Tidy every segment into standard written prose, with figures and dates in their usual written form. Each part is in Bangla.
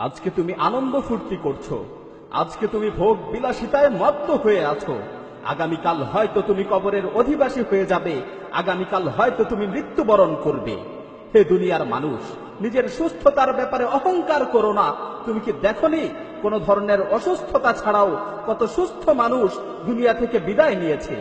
আজকে তুমি আনন্দ ফুর্তি করছো, আজকে তুমি ভোগ বিলাসিতায় মত্ত হয়ে আছো। আগামীকাল হয়তো তুমি কবরের অধিবাসী হয়ে যাবে, আগামীকাল হয়তো তুমি মৃত্যুবরণ করবে। হে দুনিয়ার মানুষ, নিজের সুস্থতার ব্যাপারে অহংকার করো না। তুমি কি দেখোনি কোন ধরনের অসুস্থতা ছাড়াও কত সুস্থ মানুষ দুনিয়া থেকে বিদায় নিয়েছে?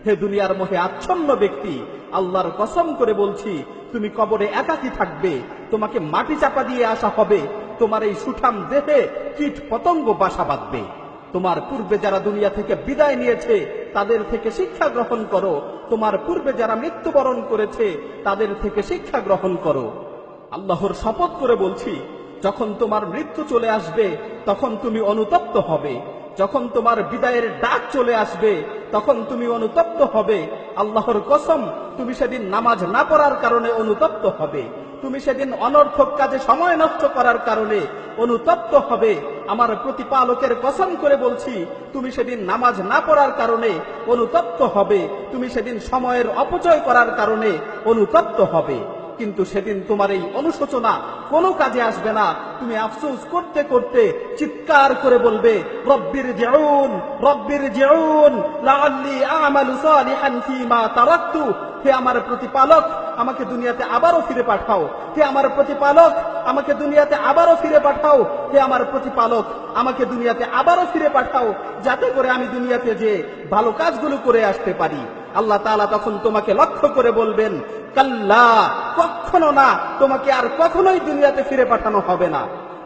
হে দুনিয়ার মোহে আচ্ছন্ন ব্যক্তি, আল্লাহর কসম করে বলছি, তুমি কবরে একাকী থাকবে, তোমাকে মাটি চাপা দিয়ে আসা হবে, তোমার এই সুঠাম দেহে কীট পতঙ্গ বাসা বাঁধবে। তোমার পূর্বে যারা দুনিয়া থেকে বিদায় নিয়েছে তাদের থেকে শিক্ষা গ্রহণ করো, তোমার পূর্বে যারা মৃত্যুবরণ করেছে তাদের থেকে শিক্ষা গ্রহণ করো। আল্লাহর শপথ করে বলছি, যখন তোমার মৃত্যু চলে আসবে তখন তুমি অনুতপ্ত হবে, যখন তোমার বিদায়ের ডাক চলে আসবে তখন তুমি অনুতপ্ত হবে। আল্লাহর কসম, তুমি সেদিন নামাজ না পড়ার কারণে অনুতপ্ত হবে, তুমি সেদিন অনর্থক কাজে সময় নষ্ট করার কারণে অনুতপ্ত হবে। আমার প্রতিপালকের কসম করে বলছি, তুমি সেদিন নামাজ না পড়ার কারণে অনুতপ্ত হবে, তুমি সেদিন সময়ের অপচয় করার কারণে অনুতপ্ত হবে। কিন্তু সেদিন তোমার এই অনুশোচনা কোনো কাজে আসবে না। তুমি আফসোস করতে করতে চিৎকার করে বলবে, রব্বির জিউন, রব্বির জিউন লাআল্লি আমালু সালিহান ফীমা তারাকতু। হে আমার প্রতিপালক, আমাকে দুনিয়াতে আবারও ফিরে পাঠাও। হে আমার প্রতিপালক, আমাকে দুনিয়াতে আবারও ফিরে পাঠাও। হে আমার প্রতিপালক, আমাকে দুনিয়াতে আবারও ফিরে পাঠাও, যাতে করে আমি দুনিয়াতে যে ভালো কাজগুলো করে আসতে পারি। আল্লাহ তাআলা তখন তোমাকে লক্ষ্য করে বলবেন, কাল্লা, কখনো না, তোমাকে আর কখনোই দুনিয়াতে ফিরে পাঠানো হবে না।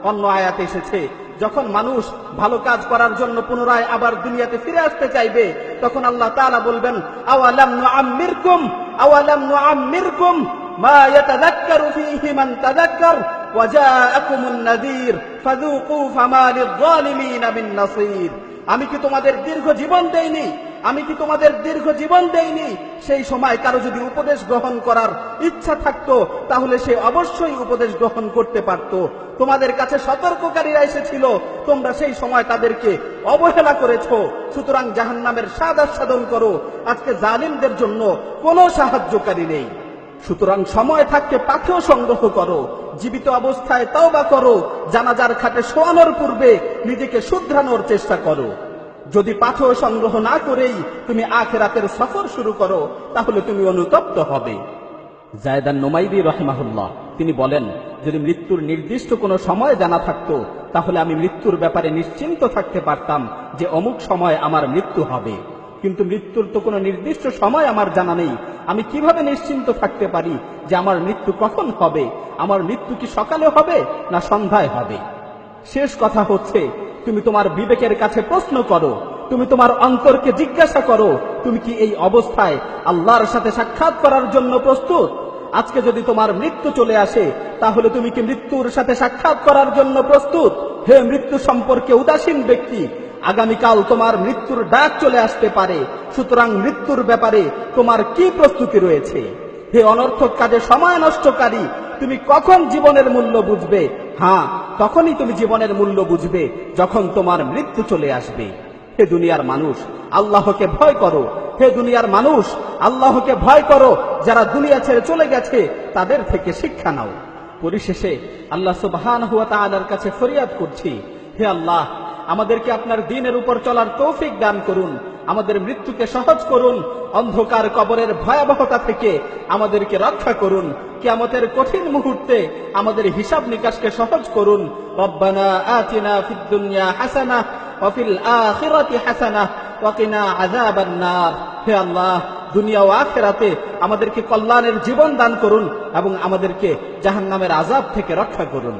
অন্য আয়াতে এসেছে, যখন মানুষ ভালো কাজ করার জন্য পুনরায় আবার দুনিয়াতে ফিরে আসতে চাইবে, তখন আল্লাহ তাআলা বলবেন, আওয়ালাম নুআম্মিরকুম, আওয়ালাম নুআম্মিরকুম মা ইয়াতাযাক্কারু ফীহি মান তাযাক্কার ওয়া জাআকুমুন নাযীর ফাযুকু ফামা লিয-যালিমিনা মিন নাসীর। আমি কি তোমাদের দীর্ঘ জীবন দেইনি? আমি কি তোমাদের দীর্ঘ জীবন দেইনি? সেই সময় কারো যদি উপদেশ গ্রহণ করার ইচ্ছা থাকতো তাহলে সে অবশ্যই উপদেশ গ্রহণ করতে পারত। তোমাদের কাছে সতর্ককারীরা এসেছিল, তোমরা সেই সময় তাদেরকে অবহেলা করেছো। সুতরাং জাহান্নামের স্বাদ আস্বাদন করো। আজকে জালিমদের জন্য কোনো সাহায্যকারী নেই। সুতরাং সময় থাকতে পাথেয় সংগ্রহ করো, জীবিত অবস্থায় তওবা করো, জানাজার খাটে শোয়ানোর পূর্বে নিজেকে শুধরানোর চেষ্টা করো। যদি পাথেয় সংগ্রহ না করেই তুমি আখিরাতের সফর শুরু করো তাহলে তুমি অনুতপ্ত হবে। যায়েদান নুমাইরি রাহিমাহুল্লাহ তিনি বলেন, যদি মৃত্যুর নির্দিষ্ট কোনো সময় জানা থাকতো তাহলে আমি মৃত্যুর ব্যাপারে নিশ্চিন্ত থাকতে পারতাম যে অমুক সময় আমার মৃত্যু হবে। কিন্তু মৃত্যুর তো কোনো নির্দিষ্ট সময় আমার জানা নেই। আমি কিভাবে নিশ্চিন্ত থাকতে পারি যে আমার মৃত্যু কখন হবে? আমার মৃত্যু কি সকালে হবে না সন্ধ্যায় হবে? শেষ কথা হচ্ছে, তুমি তোমার বিবেকের কাছে প্রশ্ন করো, তুমি তোমার অন্তরকে জিজ্ঞাসা করো, তুমি কি এই অবস্থায় আল্লাহর সাথে সাক্ষাৎ করার জন্য প্রস্তুত? আজকে যদি তোমার মৃত্যু চলে আসে তাহলে তুমি কি মৃত্যুর সাথে সাক্ষাৎ করার জন্য প্রস্তুত? হে মৃত্যু সম্পর্কে উদাসীন ব্যক্তি, আগামীকাল তোমার মৃত্যুর ডাক চলে আসতে পারে। সুতরাং মৃত্যুর ব্যাপারে তোমার কি প্রস্তুতি রয়েছে? হে অনর্থক কাজে সময় নষ্টকারী, তুমি কখন জীবনের মূল্য বুঝবে? হ্যাঁ, তখনই তুমি জীবনের মূল্য বুঝবে যখন তোমার মৃত্যু চলে আসবে। হে দুনিয়ার মানুষ, আল্লাহকে ভয় করো। হে দুনিয়ার মানুষ, আল্লাহকে ভয় করো। যারা দুনিয়া ছেড়ে চলে গেছে তাদের থেকে শিক্ষা নাও। পরিশেষে আল্লাহ সুবহানাহু ওয়া তাআলার কাছে ফরিয়াদ করছি, হে আল্লাহ, আমাদেরকে আপনার দ্বীনের উপর চলার তৌফিক দান করুন, আমাদের মৃত্যুকে সহজ করুন, অন্ধকার কবরের ভয়াবহতা থেকে আমাদেরকে রক্ষা করুন, কিয়ামতের কঠিন মুহূর্তে আমাদের হিসাব নিকাশকে সহজ করুন। রব্বানা আতিনা ফিদ দুনিয়া হাসানাহ ওয়া ফিল আখিরাতি হাসানাহ ওয়া কিনা আযাবান নার। হে আল্লাহ, দুনিয়া ও আখিরাতে আমাদেরকে কল্যাণের জীবন দান করুন এবং আমাদেরকে জাহান্নামের আযাব থেকে রক্ষা করুন।